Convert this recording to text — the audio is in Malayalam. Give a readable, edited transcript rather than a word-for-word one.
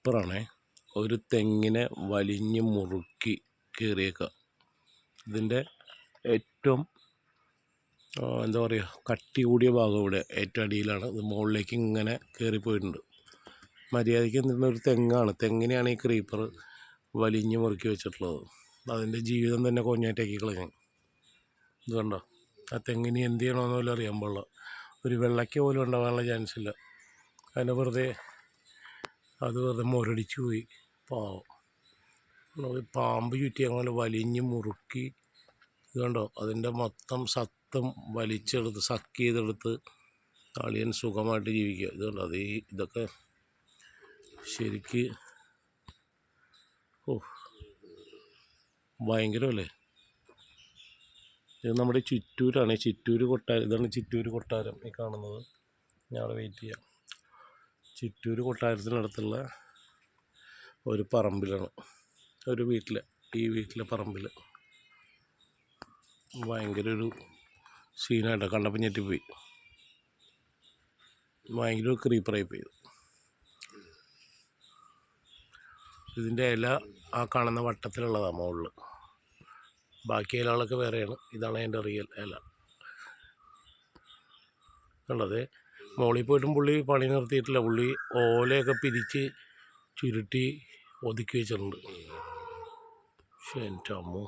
ക്രീപ്പറാണേ. ഒരു തെങ്ങിനെ വലിഞ്ഞ് മുറുക്കി കയറിയേക്കുക. ഇതിൻ്റെ ഏറ്റവും എന്താ പറയുക, കട്ടി കൂടിയ ഭാഗം ഇവിടെ ഏറ്റവും അടിയിലാണ്. ഇത് മുകളിലേക്ക് ഇങ്ങനെ കയറിപ്പോയിട്ടുണ്ട്. മര്യാദയ്ക്ക് നിന്നൊരു തെങ്ങാണ്. തെങ്ങിനെയാണ് ഈ ക്രീപ്പർ വലിഞ്ഞ് മുറുക്കി വെച്ചിട്ടുള്ളത്. അതിൻ്റെ ജീവിതം തന്നെ കൊഞ്ഞാറ്റാക്കി കളഞ്ഞു. ഇത് കണ്ടോ, ആ തെങ്ങിന് എന്ത് ചെയ്യണമെന്ന് പോലും അറിയാൻ പാടില്ല. ഒരു വെള്ളയ്ക്ക പോലും ഉണ്ടാകാനുള്ള ചാൻസ് ഇല്ല. അത് വെറുതെ മുരടിച്ചു പോയി. പാമ്പ് ചുറ്റി അങ്ങനെ വലിഞ്ഞ് മുറുക്കി. ഇത് കണ്ടോ, അതിൻ്റെ മൊത്തം സത്തും വലിച്ചെടുത്ത് സക്ക് ചെയ്തെടുത്ത് അളിയൻ സുഖമായിട്ട് ജീവിക്കുക. ഇത് കണ്ടോ, ഇതൊക്കെ ശരിക്ക് ഭയങ്കരമല്ലേ. ഇത് നമ്മുടെ ചിറ്റൂരാണ്. ചിറ്റൂര് കൊട്ടാരം. ഇതാണ് ചിറ്റൂര് കൊട്ടാരം ഈ കാണുന്നത്. ഞാൻ അവിടെ വെയിറ്റ് ചെയ്യാം. ചിറ്റൂര് കൊട്ടാരത്തിനടുത്തുള്ള ഒരു പറമ്പിലാണ്, ഒരു ഈ വീട്ടിലെ പറമ്പിൽ ഭയങ്കര ഒരു സീനായിട്ടോ. കണ്ടപ്പോൾ ഞെട്ടിപ്പോയി. ഭയങ്കര ഒരു ക്രീപ്പറായി പോയി. ഇതിൻ്റെ ഇല ആ കാണുന്ന വട്ടത്തിലുള്ളതാണ് മുകളിൽ. ബാക്കി ഇലകളൊക്കെ വേറെയാണ്. ഇതാണ് അതിൻ്റെ റിയൽ ഇല ഉള്ളത്. മുകളിൽ പോയിട്ടും പുള്ളി പണി നിർത്തിയിട്ടില്ല. പുള്ളി ഓലയൊക്കെ പിരിച്ച് ചുരുട്ടി ഒതുക്കി വെച്ചിട്ടുണ്ട്. പക്ഷേ എൻ്റെ അമ്മോ.